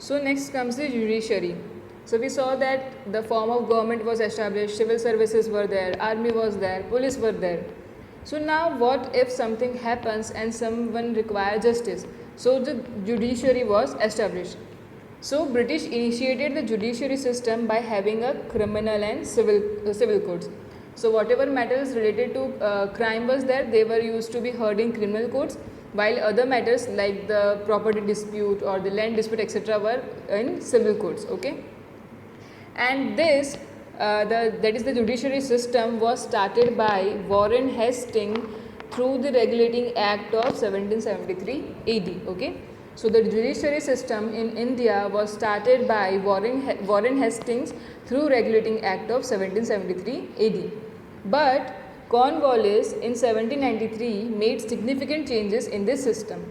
So next comes the judiciary. So we saw that the form of government was established, civil services were there, army was there, police were there. So now what if something happens and someone requires justice? So the judiciary was established. So British initiated the judiciary system by having a criminal and civil courts. So whatever matters related to crime was there, they were used to be heard in criminal courts, while other matters like the property dispute or the land dispute etc. were in civil courts. Okay, and this that is the judiciary system was started by Warren Hastings through the Regulating Act of 1773 AD. Okay, so the judiciary system in India was started by Warren Hastings through Regulating Act of 1773 AD. But Cornwallis in 1793 made significant changes in this system.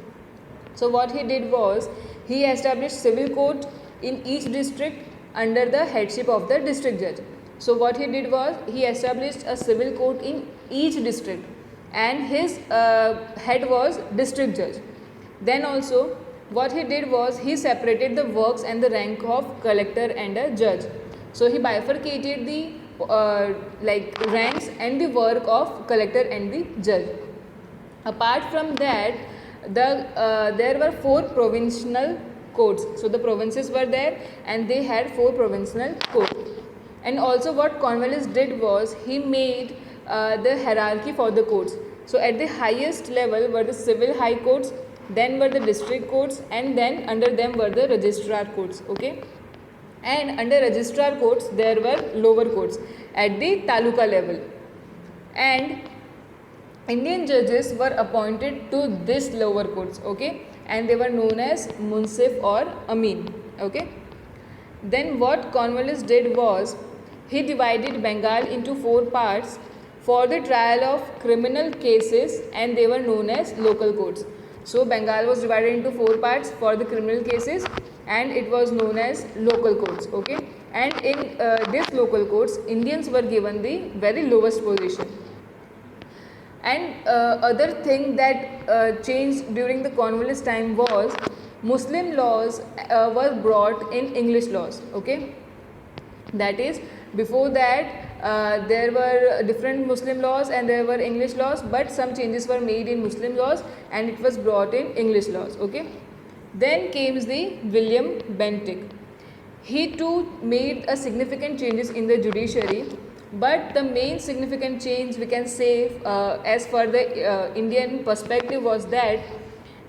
So what he did was he established civil court in each district under the headship of the district judge. So what he did was he established a civil court in each district and his head was district judge. Then also what he did was he separated the works and the rank of collector and a judge. So he bifurcated the ranks and the work of collector and the judge. Apart from that, there were 4 provincial courts. So the provinces were there and they had 4 provincial courts. And also what Cornwallis did was he made the hierarchy for the courts. So at the highest level were the civil high courts, then were the district courts, and then under them were the registrar courts. Okay, and under registrar courts there were lower courts at the taluka level, and Indian judges were appointed to this lower courts. Okay, and they were known as munsif or amin. Okay, then what Cornwallis did was he divided Bengal into 4 parts for the trial of criminal cases, and they were known as local courts. So Bengal was divided into 4 parts for the criminal cases and it was known as local courts. Okay, and in these local courts Indians were given the very lowest position. And other thing that changed during the Cornwallis time was Muslim laws were brought in English laws. Okay, that is, before that there were different Muslim laws and there were English laws, but some changes were made in Muslim laws and it was brought in English laws. Okay, then came the William Bentinck. He too made a significant changes in the judiciary, but the main significant change we can say as for the Indian perspective was that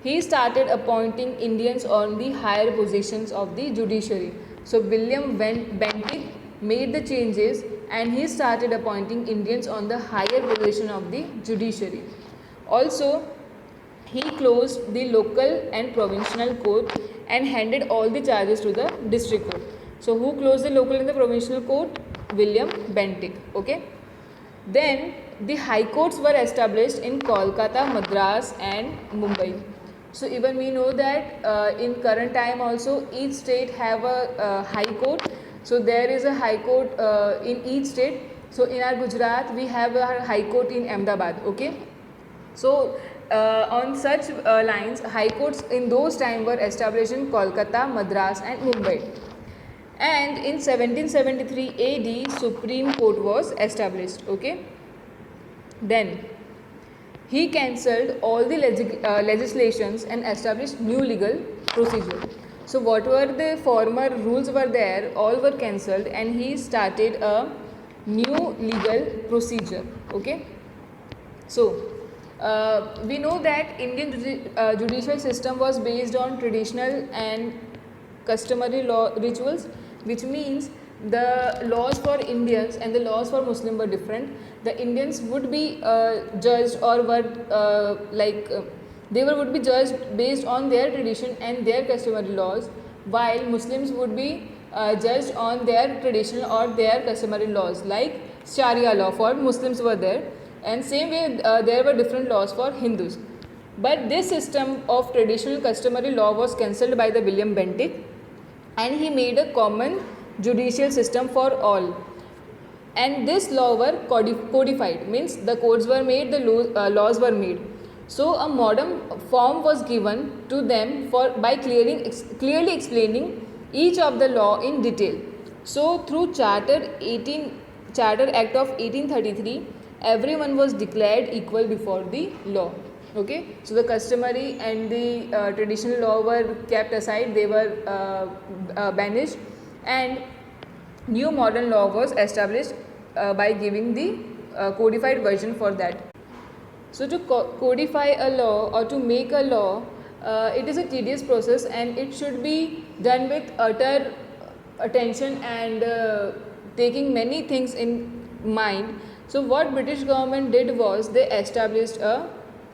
he started appointing Indians on the higher positions of the judiciary. So William Bentinck made the changes and he started appointing Indians on the higher position of the judiciary. Also, he closed the local and provincial court and handed all the charges to the district court. So who closed the local and the provincial court? William Bentinck. Okay. Then the high courts were established in Kolkata, Madras and Mumbai. So even we know that in current time also each state have a high court. So there is a high court in each state. So in our Gujarat we have a high court in Ahmedabad. Okay. So on such lines, high courts in those times were established in Kolkata, Madras and Mumbai. And in 1773 AD, Supreme Court was established. Okay. Then he cancelled all the legislations and established new legal procedure. So whatever the former rules were there, all were cancelled and he started a new legal procedure. Okay. So we know that Indian judicial system was based on traditional and customary law rituals, which means the laws for Indians and the laws for Muslim were different. The Indians would be judged or were they would be judged based on their tradition and their customary laws, while Muslims would be judged on their traditional or their customary laws, like Sharia law for Muslims were there, and same way there were different laws for Hindus. But this system of traditional customary law was cancelled by the William Bentinck and he made a common judicial system for all. And this law were codified, means the codes were made, the laws were made. So a modern form was given to them for by clearly explaining each of the law in detail. So through Charter Act of 1833, everyone was declared equal before the law. Okay, so the customary and the traditional law were kept aside, they were banished, and new modern law was established by giving the codified version for that. So to codify a law or to make a law, it is a tedious process and it should be done with utter attention and taking many things in mind. So what British government did was they established a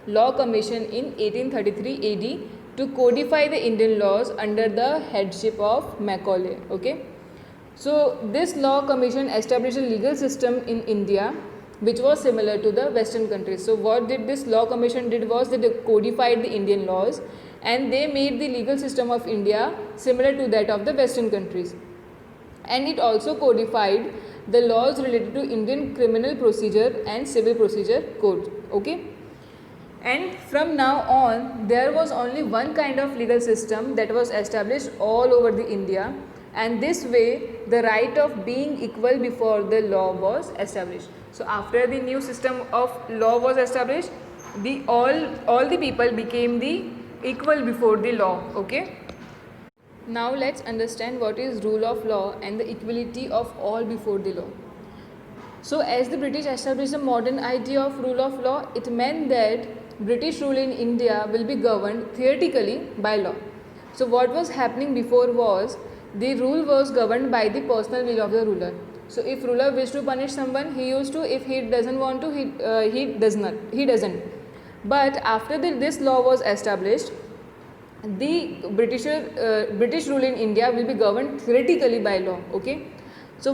law commission in 1833 AD to codify the Indian laws under the headship of Macaulay. Okay. So this law commission established a legal system in India which was similar to the western countries. So what did this law commission did was they codified the Indian laws and they made the legal system of India similar to that of the western countries. And it also codified the laws related to Indian criminal procedure and civil procedure code. Okay. And from now on, there was only one kind of legal system that was established all over the India, and this way the right of being equal before the law was established. So after the new system of law was established, all the people became the equal before the law. Okay. Now let's understand what is rule of law and the equality of all before the law. So as the British established a modern idea of rule of law, it meant that British rule in India will be governed theoretically by law. So what was happening before was the rule was governed by the personal will of the ruler. So if ruler wished to punish someone, he used to. If he doesn't want to, he doesn't. But after this law was established, the British rule in India will be governed theoretically by law. Okay. So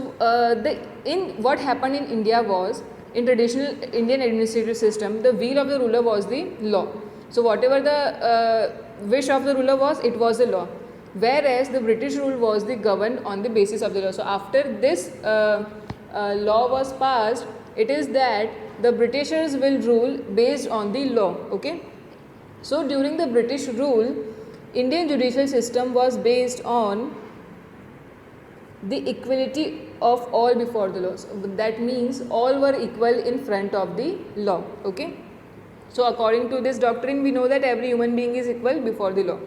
what happened in India was, in traditional Indian administrative system, the will of the ruler was the law. So whatever the wish of the ruler was, it was the law. Whereas the British rule was governed on the basis of the law. So after this law was passed, it is that the Britishers will rule based on the law. Okay. So during the British rule, Indian judicial system was based on the equality of all before the law. So that means all were equal in front of the law. Okay. So according to this doctrine, we know that every human being is equal before the law.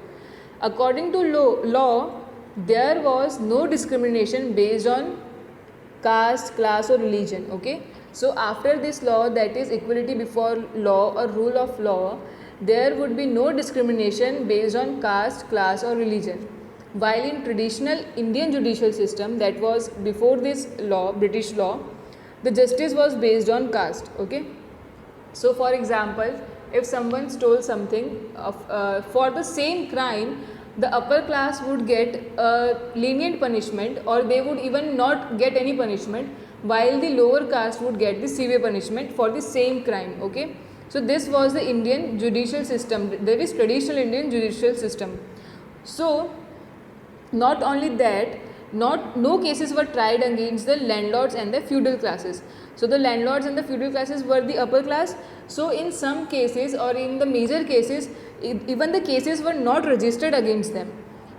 According to law, there was no discrimination based on caste, class or religion. Okay. So after this law, that is equality before law or rule of law, there would be no discrimination based on caste, class or religion. While in traditional Indian judicial system, that was before this law, British law, the justice was based on caste. Okay. So for example, if someone stole something for the same crime, the upper class would get a lenient punishment, or they would even not get any punishment, while the lower caste would get the severe punishment for the same crime. Okay. So this was the Indian judicial system. There is traditional Indian judicial system. So not only that, no cases were tried against the landlords and the feudal classes. So the landlords and the feudal classes were the upper class. So in some cases, or in the major cases, even the cases were not registered against them.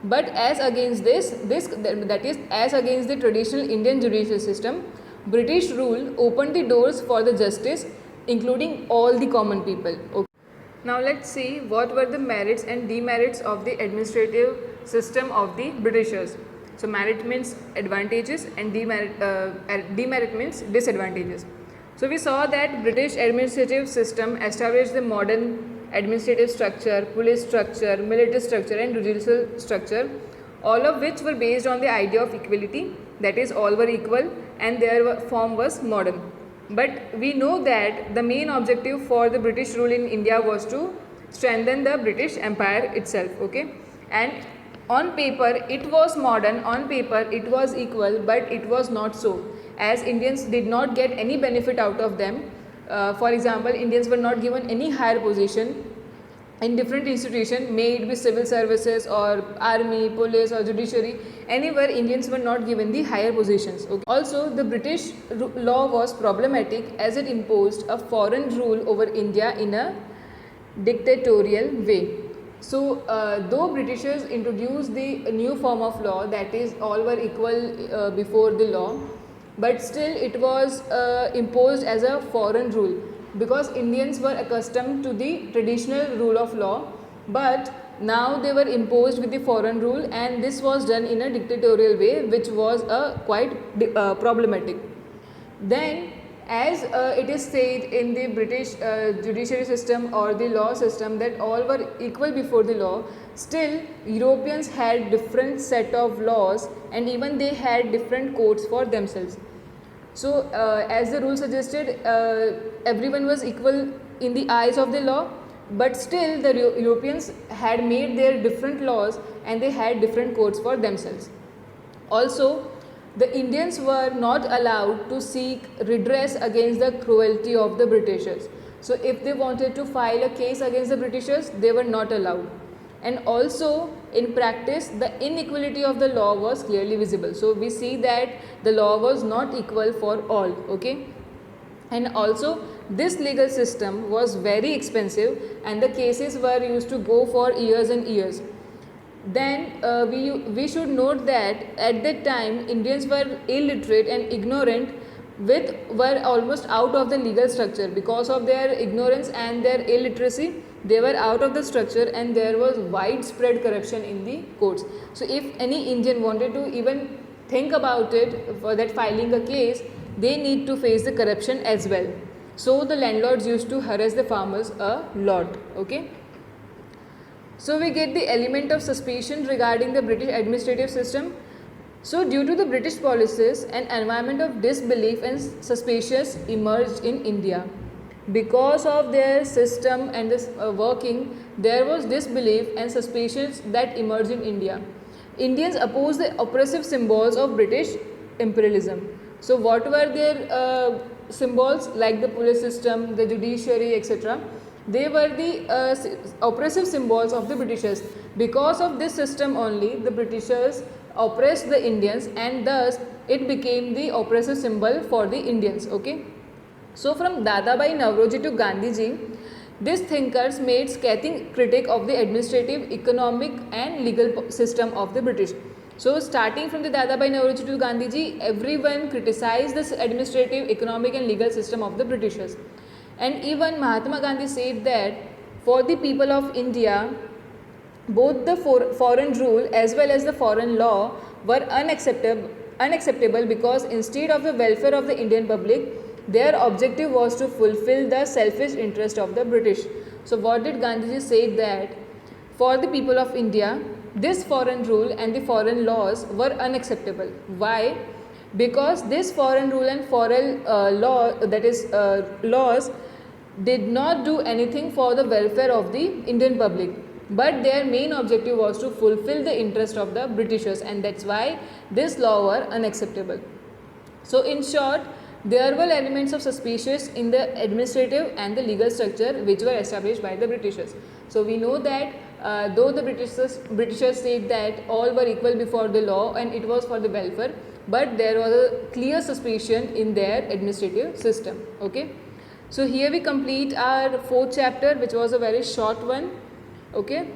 But as against that is as against the traditional Indian judicial system, British rule opened the doors for the justice, including all the common people. Okay. Now let's see what were the merits and demerits of the administrative system of the Britishers. So merit means advantages and demerit means disadvantages. So we saw that British administrative system established the modern administrative structure, police structure, military structure and judicial structure, all of which were based on the idea of equality, that is all were equal and their form was modern. But we know that the main objective for the British rule in India was to strengthen the British Empire itself. Okay. And on paper it was modern, on paper it was equal, but it was not so, as Indians did not get any benefit out of them. For example, Indians were not given any higher position in different institutions, may it be civil services or army, police or judiciary, anywhere Indians were not given the higher positions. Okay. Also, the British law was problematic as it imposed a foreign rule over India in a dictatorial way. So, though Britishers introduced the new form of law, that is, all were equal before the law, but still it was imposed as a foreign rule, because Indians were accustomed to the traditional rule of law, but now they were imposed with the foreign rule, and this was done in a dictatorial way, which was quite problematic. Then, as it is said in the British judiciary system or the law system that all were equal before the law, still Europeans had different set of laws, and even they had different codes for themselves. So, as the rule suggested, everyone was equal in the eyes of the law, but still the Europeans had made their different laws, and they had different codes for themselves. Also, the Indians were not allowed to seek redress against the cruelty of the Britishers. So, if they wanted to file a case against the Britishers, they were not allowed. And also, in practice, the inequality of the law was clearly visible. So, we see that the law was not equal for all. Okay, and also this legal system was very expensive, and the cases were used to go for years and years. Then we should note that at that time Indians were illiterate and ignorant, were almost out of the legal structure. Because of their ignorance and their illiteracy, they were out of the structure, and there was widespread corruption in the courts. So if any Indian wanted to even think about it for that filing a case, they need to face the corruption as well. So the landlords used to harass the farmers a lot. Okay. So we get the element of suspicion regarding the British administrative system. So due to the British policies, an environment of disbelief and suspicious emerged in India. Because of their system and this working, there was disbelief and suspicions that emerged in India. Indians opposed the oppressive symbols of British imperialism. So what were their symbols, like the police system, the judiciary, etc.? They were the oppressive symbols of the Britishers. Because of this system only, the Britishers oppressed the Indians, and thus it became the oppressive symbol for the Indians. Okay. So from Dadabhai Naoroji to Gandhiji, these thinkers made scathing critique of the administrative, economic and legal system of the British. So starting from the Dadabhai Naoroji to Gandhiji, everyone criticized this administrative, economic and legal system of the Britishers. And even Mahatma Gandhi said that for the people of India, both the foreign rule as well as the foreign law were unacceptable, because instead of the welfare of the Indian public, their objective was to fulfill the selfish interest of the British. So what did Gandhiji say? That for the people of India, this foreign rule and the foreign laws were unacceptable. Why? Because this foreign rule and foreign law, that is laws, did not do anything for the welfare of the Indian public, but their main objective was to fulfill the interest of the Britishers, and that's why this law were unacceptable. So in short, there were elements of suspicious in the administrative and the legal structure which were established by the Britishers. So we know that though the Britishers said that all were equal before the law and it was for the welfare, but there was a clear suspicion in their administrative system. Okay. So here we complete our fourth chapter, which was a very short one. Okay.